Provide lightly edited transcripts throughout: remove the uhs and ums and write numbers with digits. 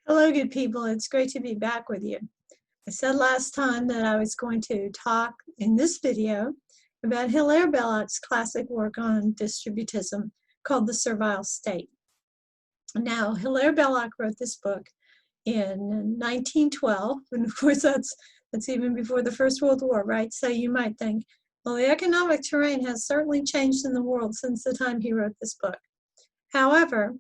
Hello, good people. It's great to be back with you. I said last time that I was going to talk in this video about Hilaire Belloc's classic work on distributism called the Servile State. Now, Hilaire Belloc wrote this book in 1912, and of course that's even before the First World War, right? So you might think, well, the economic terrain has certainly changed in the world since the time he wrote this book. However,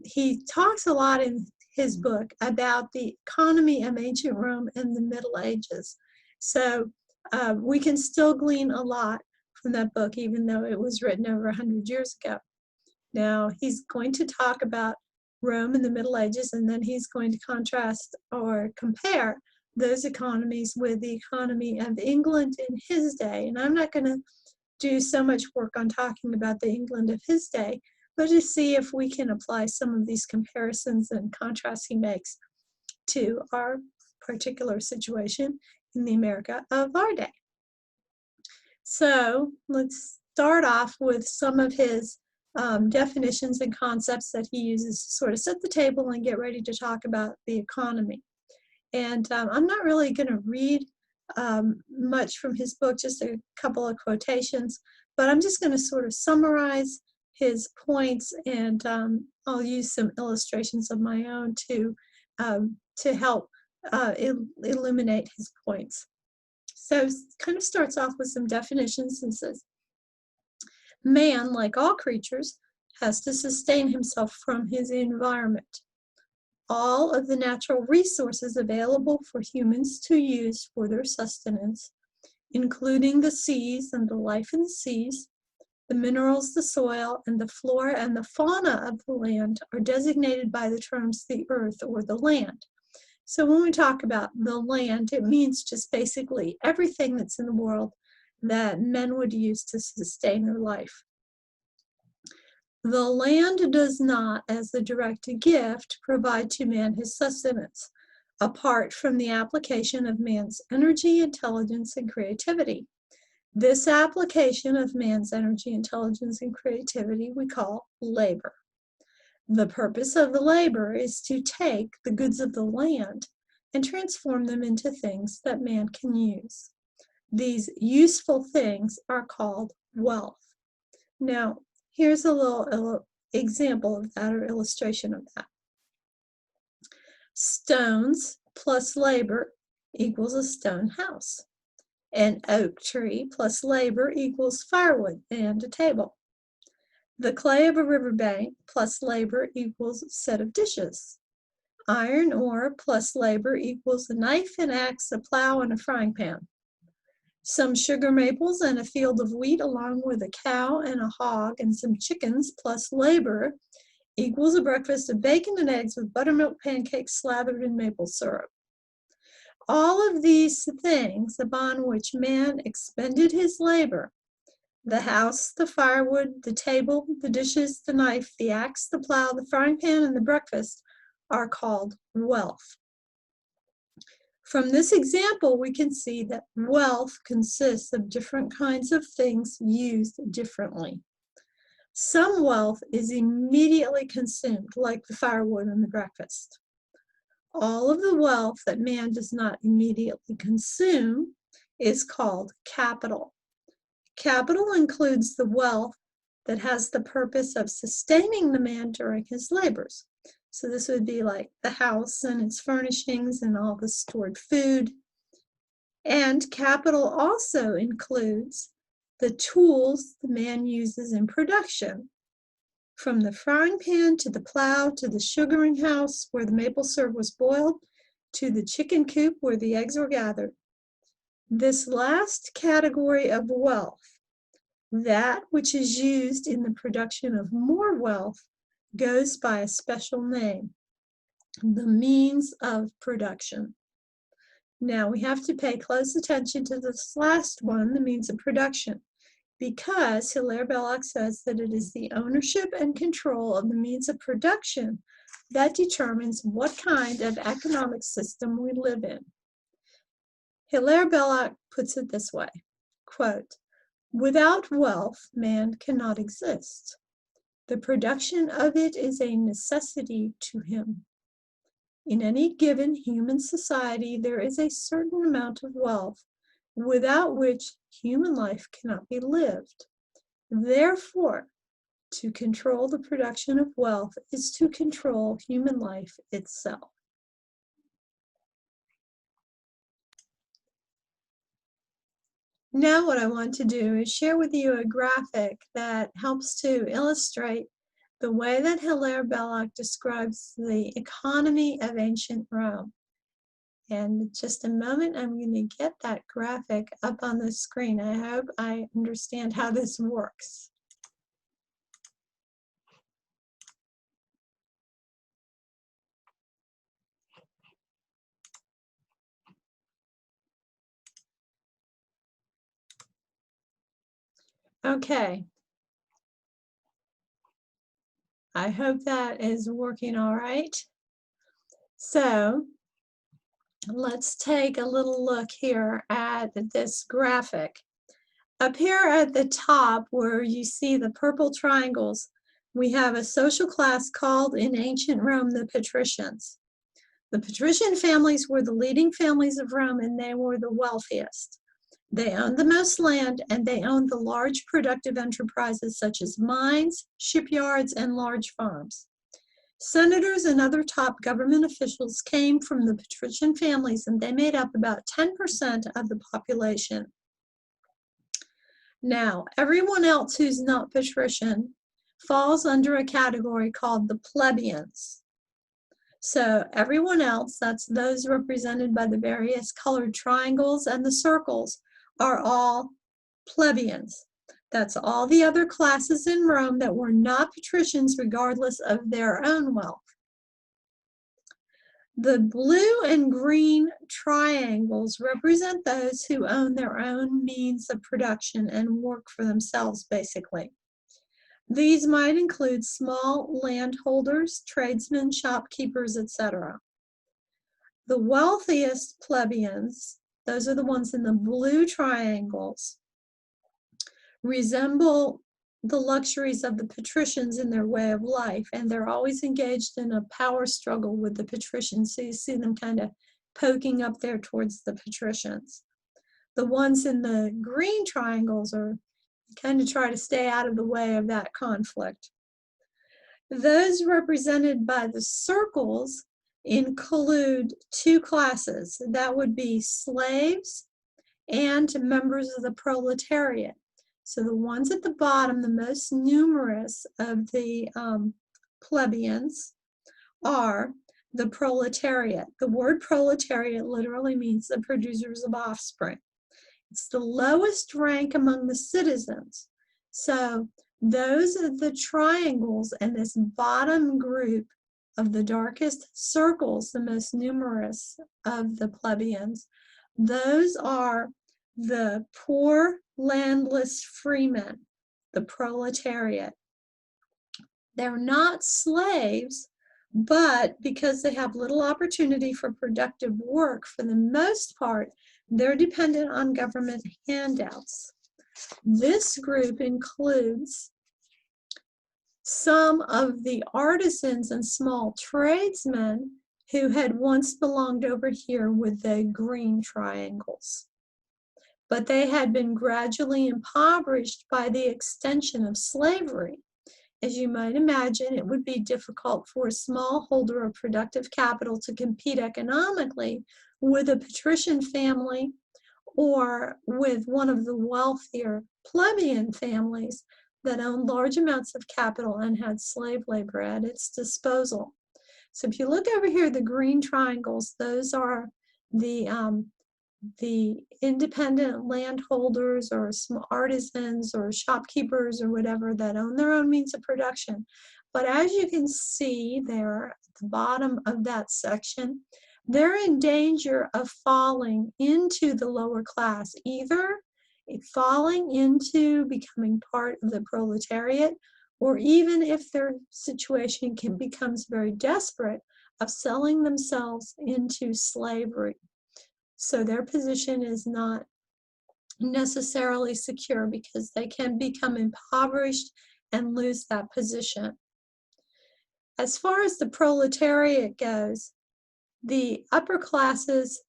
he talks a lot in his book about the economy of ancient Rome in the Middle Ages. So we can still glean a lot from that book, even though it was written over 100 years ago. Now, he's going to talk about Rome in the Middle Ages, and then he's going to contrast or compare those economies with the economy of England in his day. And I'm not going to do so much work on talking about the England of his day, but to see if we can apply some of these comparisons and contrasts he makes to our particular situation in the America of our day. So let's start off with some of his definitions and concepts that he uses to sort of set the table and get ready to talk about the economy. And I'm not really going to read much from his book, just a couple of quotations, but I'm just going to sort of summarize his points, and I'll use some illustrations of my own to help illuminate his points. So it kind of starts off with some definitions and says, man, like all creatures, has to sustain himself from his environment. All of the natural resources available for humans to use for their sustenance, including the seas and the life in the seas, the minerals, the soil, and the flora and the fauna of the land are designated by the terms the earth or the land. So when we talk about the land, it means just basically everything that's in the world that men would use to sustain their life. The land does not, as a direct gift, provide to man his sustenance, apart from the application of man's energy, intelligence, and creativity. This application of man's energy, intelligence, and creativity we call labor. The purpose of the labor is to take the goods of the land and transform them into things that man can use. These useful things are called wealth. Now, here's a little example of that, or illustration of that. Stones plus labor equals a stone house. An oak tree plus labor equals firewood and a table. The clay of a riverbank plus labor equals a set of dishes. Iron ore plus labor equals a knife, an axe, a plow, and a frying pan. Some sugar maples and a field of wheat along with a cow and a hog and some chickens plus labor equals a breakfast of bacon and eggs with buttermilk pancakes slathered in maple syrup. All of these things upon which man expended his labor, the house, the firewood, the table, the dishes, the knife, the axe, the plow, the frying pan, and the breakfast, are called wealth. From this example, we can see that wealth consists of different kinds of things used differently. Some wealth is immediately consumed, like the firewood and the breakfast. All of the wealth that man does not immediately consume is called capital. Capital includes the wealth that has the purpose of sustaining the man during his labors. So this would be like the house and its furnishings and all the stored food. And capital also includes the tools the man uses in production, from the frying pan to the plow to the sugaring house where the maple syrup was boiled to the chicken coop where the eggs were gathered. This last category of wealth, that which is used in the production of more wealth, goes by a special name, the means of production. Now we have to pay close attention to this last one, the means of production, because Hilaire Belloc says that it is the ownership and control of the means of production that determines what kind of economic system we live in. Hilaire Belloc puts it this way, quote, "Without wealth, man cannot exist. The production of it is a necessity to him. In any given human society, there is a certain amount of wealth without which human life cannot be lived. Therefore, to control the production of wealth is to control human life itself. Now what I want to do is share with you a graphic that helps to illustrate the way that Hilaire Belloc describes the economy of ancient Rome. And in just a moment, I'm going to get that graphic up on the screen. I hope I understand how this works. Okay. I hope that is working all right. So let's take a little look here at this graphic. Up here at the top where you see the purple triangles, we have a social class called in ancient Rome the patricians. The patrician families were the leading families of Rome, and they were the wealthiest. They owned the most land, and they owned the large productive enterprises such as mines, shipyards, and large farms. Senators and other top government officials came from the patrician families, and they made up about 10% of the population. Now, everyone else who's not patrician falls under a category called the plebeians. So everyone else, that's those represented by the various colored triangles and the circles, are all plebeians. That's all the other classes in Rome that were not patricians regardless of their own wealth. The blue and green triangles represent those who own their own means of production and work for themselves, basically. These might include small landholders, tradesmen, shopkeepers, etc. The wealthiest plebeians, those are the ones in the blue triangles, resemble the luxuries of the patricians in their way of life, and they're always engaged in a power struggle with the patricians. So you see them kind of poking up there towards the patricians. The ones in the green triangles are kind of try to stay out of the way of that conflict. Those represented by the circles include two classes. That would be slaves and members of the proletariat. So the ones at the bottom, the most numerous of the plebeians, are the proletariat. The word proletariat literally means the producers of offspring. It's the lowest rank among the citizens. So those are the triangles, and this bottom group of the darkest circles, the most numerous of the plebeians, those are the poor, landless freemen, the proletariat. They're not slaves, but because they have little opportunity for productive work, for the most part, they're dependent on government handouts. This group includes some of the artisans and small tradesmen who had once belonged over here with the green triangles. But they had been gradually impoverished by the extension of slavery. As you might imagine, it would be difficult for a small holder of productive capital to compete economically with a patrician family or with one of the wealthier plebeian families that owned large amounts of capital and had slave labor at its disposal. So if you look over here, the green triangles, those are the independent landholders or small artisans or shopkeepers or whatever that own their own means of production. But as you can see there at the bottom of that section, they're in danger of falling into the lower class, either falling into becoming part of the proletariat, or even if their situation becomes very desperate, of selling themselves into slavery. So their position is not necessarily secure because they can become impoverished and lose that position. As far as the proletariat goes, The upper classes'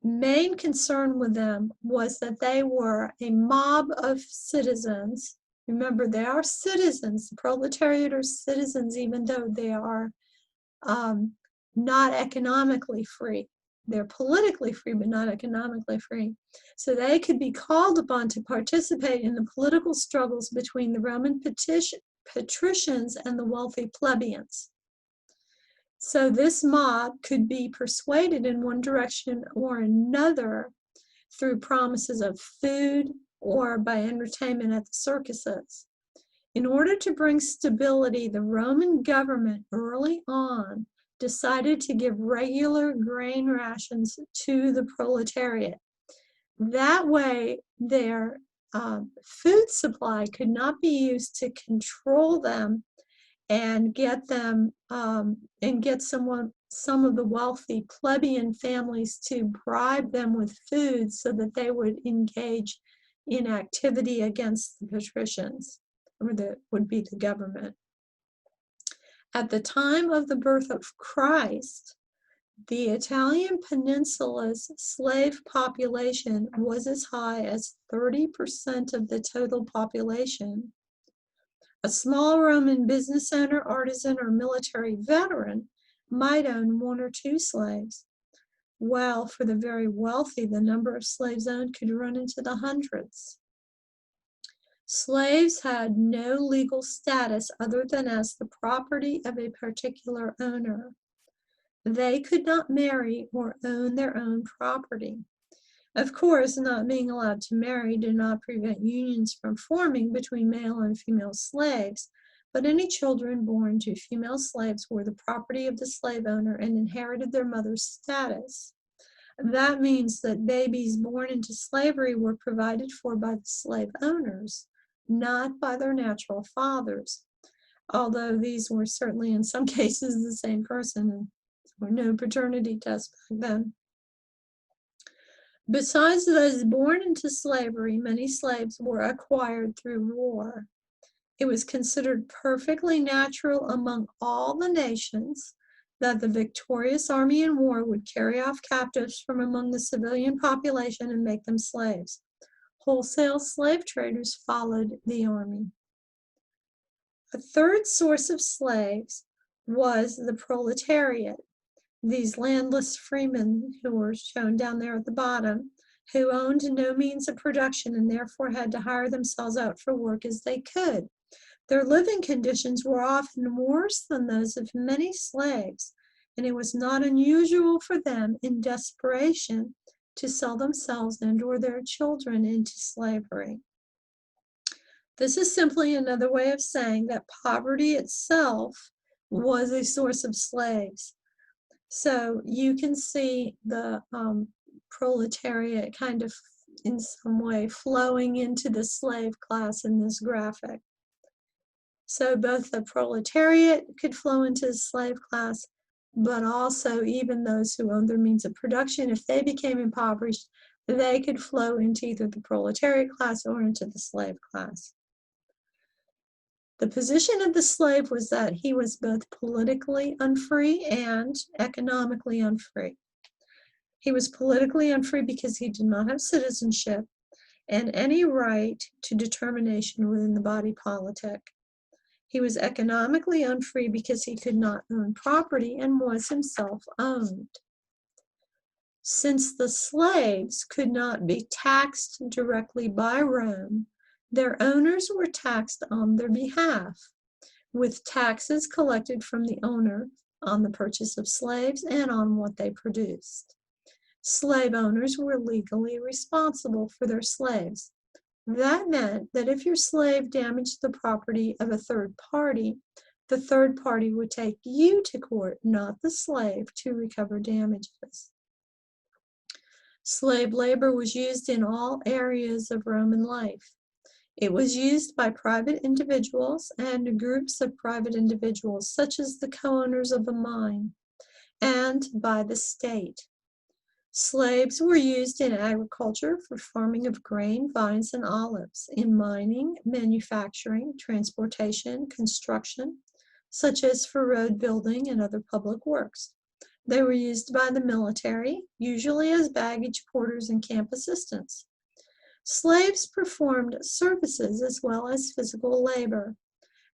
main concern with them was that they were a mob of citizens. Remember, they are citizens. The proletariat are citizens, even though they are not economically free. They're politically free, but not economically free. So they could be called upon to participate in the political struggles between the Roman patricians and the wealthy plebeians. So this mob could be persuaded in one direction or another through promises of food or by entertainment at the circuses. In order to bring stability, the Roman government early on decided to give regular grain rations to the proletariat. That way, their food supply could not be used to control them and get them and get some of the wealthy plebeian families to bribe them with food so that they would engage in activity against the patricians, or that would be the government. At the time of the birth of Christ, the Italian peninsula's slave population was as high as 30% of the total population. A small Roman business owner, artisan, or military veteran might own 1 or 2 slaves, while for the very wealthy, the number of slaves owned could run into the hundreds. Slaves had no legal status other than as the property of a particular owner. They could not marry or own their own property. Of course, not being allowed to marry did not prevent unions from forming between male and female slaves, but any children born to female slaves were the property of the slave owner and inherited their mother's status. That means that babies born into slavery were provided for by the slave owners, not by their natural fathers, although these were certainly in some cases the same person, and there were no paternity tests back then. Besides those born into slavery, many slaves were acquired through war. It was considered perfectly natural among all the nations that the victorious army in war would carry off captives from among the civilian population and make them slaves. Wholesale slave traders followed the army. A third source of slaves was the proletariat. These landless freemen who were shown down there at the bottom, who owned no means of production and therefore had to hire themselves out for work as they could. Their living conditions were often worse than those of many slaves, and it was not unusual for them in desperation to sell themselves and or their children into slavery. This is simply another way of saying that poverty itself was a source of slaves. So you can see the proletariat kind of in some way flowing into the slave class in this graphic. So both the proletariat could flow into the slave class, but also even those who owned their means of production, if they became impoverished, they could flow into either the proletariat class or into the slave class. The position of the slave was that he was both politically unfree and economically unfree. He was politically unfree because he did not have citizenship and any right to determination within the body politic. He was economically unfree because he could not own property and was himself owned. Since the slaves could not be taxed directly by Rome, their owners were taxed on their behalf, with taxes collected from the owner on the purchase of slaves and on what they produced. Slave owners were legally responsible for their slaves. That meant that if your slave damaged the property of a third party, the third party would take you to court, not the slave, to recover damages. Slave labor was used in all areas of Roman life. It was used by private individuals and groups of private individuals, such as the co-owners of a mine, and by the state. Slaves were used in agriculture for farming of grain, vines, and olives, in mining, manufacturing, transportation, construction, such as for road building and other public works. They were used by the military, usually as baggage porters and camp assistants. Slaves performed services as well as physical labor.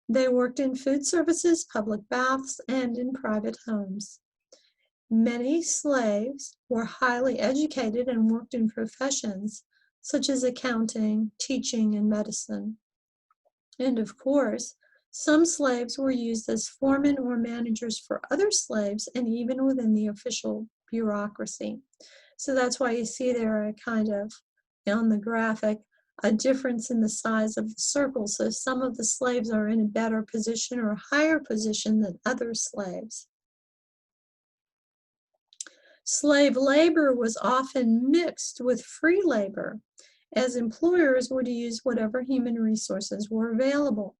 They worked in food services, public baths, and in private homes. Many slaves were highly educated and worked in professions such as accounting, teaching, and medicine. And of course, some slaves were used as foremen or managers for other slaves and even within the official bureaucracy. So that's why you see there a kind of, on the graphic, a difference in the size of the circle. So some of the slaves are in a better position or a higher position than other slaves. Slave labor was often mixed with free labor, as employers would use whatever human resources were available.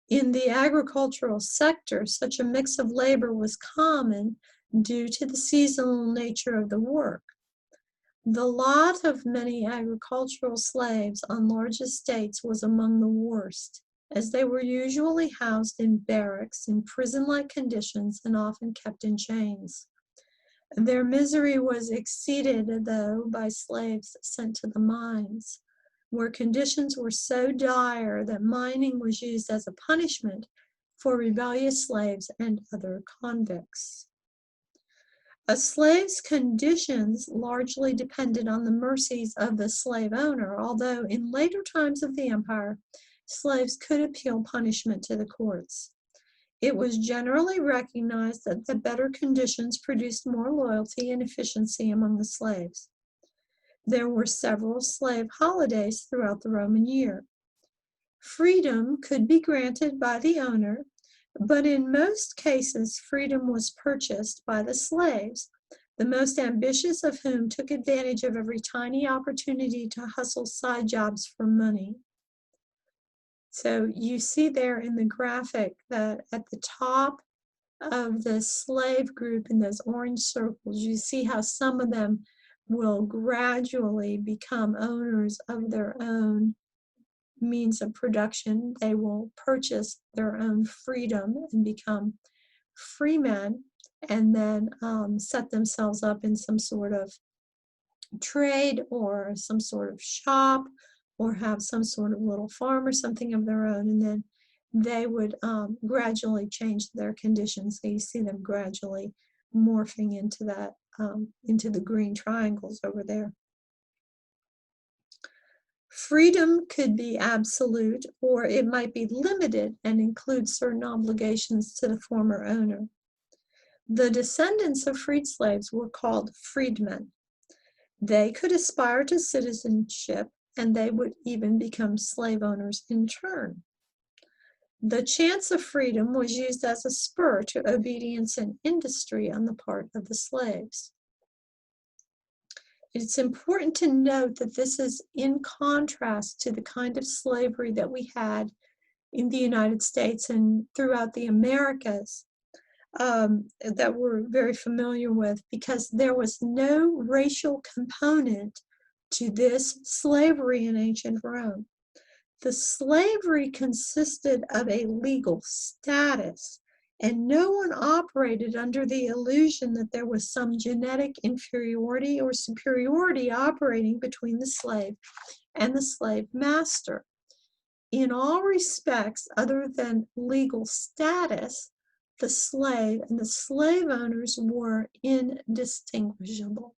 In the agricultural sector, such a mix of labor was common due to the seasonal nature of the work. The lot of many agricultural slaves on large estates was among the worst, as they were usually housed in barracks in prison-like conditions and often kept in chains. Their misery was exceeded, though, by slaves sent to the mines, where conditions were so dire that mining was used as a punishment for rebellious slaves and other convicts. A slave's conditions largely depended on the mercies of the slave owner, although in later times of the empire, slaves could appeal punishment to the courts. It was generally recognized that the better conditions produced more loyalty and efficiency among the slaves. There were several slave holidays throughout the Roman year. Freedom could be granted by the owner, but in most cases, freedom was purchased by the slaves, the most ambitious of whom took advantage of every tiny opportunity to hustle side jobs for money. So you see there in the graphic that at the top of the slave group in those orange circles, you see how some of them will gradually become owners of their own means of production. They will purchase their own freedom and become free men, and then set themselves up in some sort of trade or some sort of shop, or have some sort of little farm or something of their own, and then they would gradually change their conditions. So you see them gradually morphing into that, into the green triangles over there. Freedom could be absolute, or it might be limited and include certain obligations to the former owner. The descendants of freed slaves were called freedmen. They could aspire to citizenship, and they would even become slave owners in turn. The chance of freedom was used as a spur to obedience and industry on the part of the slaves. It's important to note that this is in contrast to the kind of slavery that we had in the United States and throughout the Americas that we're very familiar with, because there was no racial component to this slavery in ancient Rome. The slavery consisted of a legal status, and no one operated under the illusion that there was some genetic inferiority or superiority operating between the slave and the slave master. In all respects other than legal status, the slave and the slave owners were indistinguishable.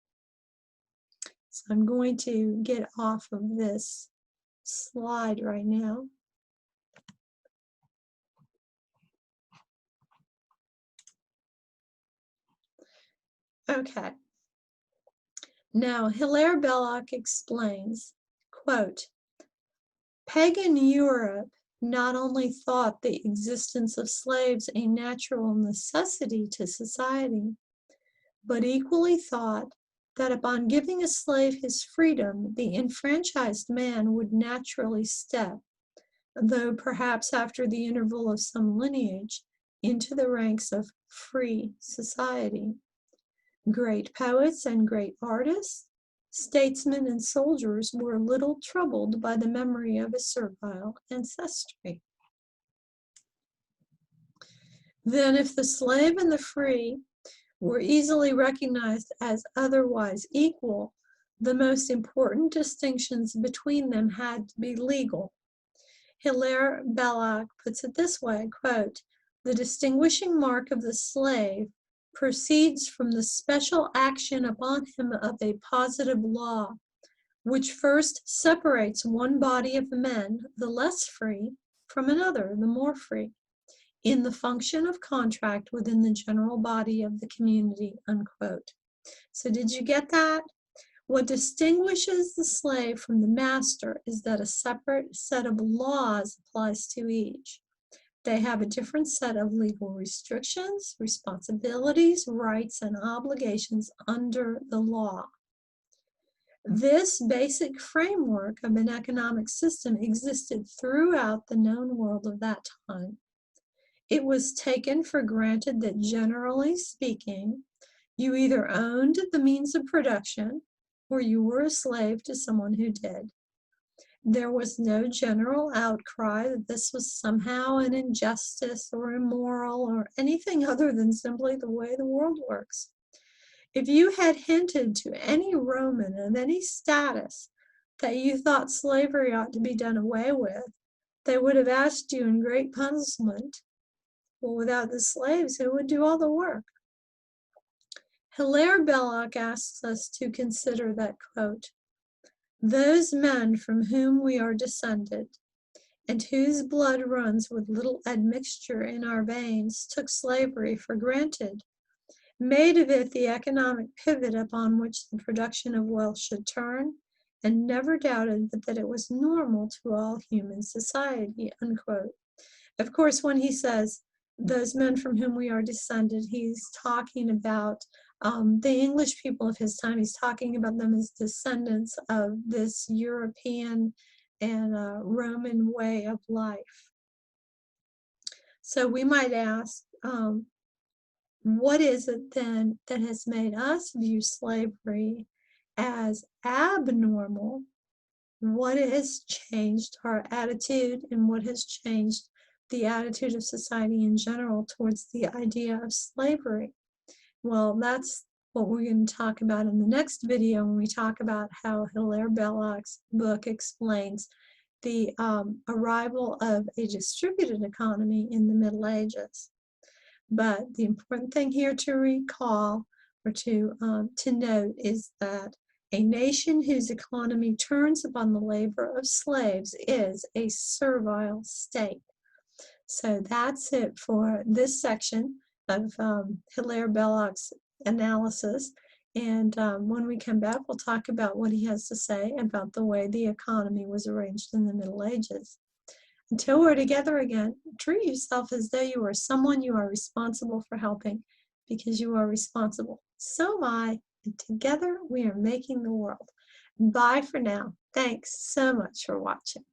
So I'm going to get off of this slide right now. Okay. Now, Hilaire Belloc explains, quote, "Pagan Europe not only thought the existence of slaves a natural necessity to society, but equally thought that upon giving a slave his freedom, the enfranchised man would naturally step, though perhaps after the interval of some lineage, into the ranks of free society. Great poets and great artists, statesmen and soldiers were little troubled by the memory of a servile ancestry." Then if the slave and the free were easily recognized as otherwise equal, the most important distinctions between them had to be legal. Hilaire Belloc puts it this way, quote, "The distinguishing mark of the slave proceeds from the special action upon him of a positive law, which first separates one body of men, the less free, from another, the more free, in the function of contract within the general body of the community," unquote. So did you get that? What distinguishes the slave from the master is that a separate set of laws applies to each. They have a different set of legal restrictions, responsibilities, rights, and obligations under the law. This basic framework of an economic system existed throughout the known world of that time. It was taken for granted that, generally speaking, you either owned the means of production or you were a slave to someone who did. There was no general outcry that this was somehow an injustice or immoral or anything other than simply the way the world works. If you had hinted to any Roman of any status that you thought slavery ought to be done away with, they would have asked you in great puzzlement, well, without the slaves, who would do all the work? Hilaire Belloc asks us to consider that, quote, "Those men from whom we are descended, and whose blood runs with little admixture in our veins, took slavery for granted, made of it the economic pivot upon which the production of wealth should turn, and never doubted but that it was normal to all human society," unquote. Of course, when he says, "those men from whom we are descended," he's talking about the English people of his time. He's talking about them as descendants of this European and Roman way of life. So we might ask, what is it then that has made us view slavery as abnormal? What has changed our attitude, and what has changed the attitude of society in general towards the idea of slavery? Well, that's what we're going to talk about in the next video when we talk about how Hilaire Belloc's book explains the arrival of a distributed economy in the Middle Ages. But the important thing here to recall or to note is that a nation whose economy turns upon the labor of slaves is a servile state. So that's it for this section of Hilaire Belloc's analysis. And when we come back, we'll talk about what he has to say about the way the economy was arranged in the Middle Ages. Until we're together again, treat yourself as though you are someone you are responsible for helping, because you are responsible. So am I, and together we are making the world. Bye for now. Thanks so much for watching.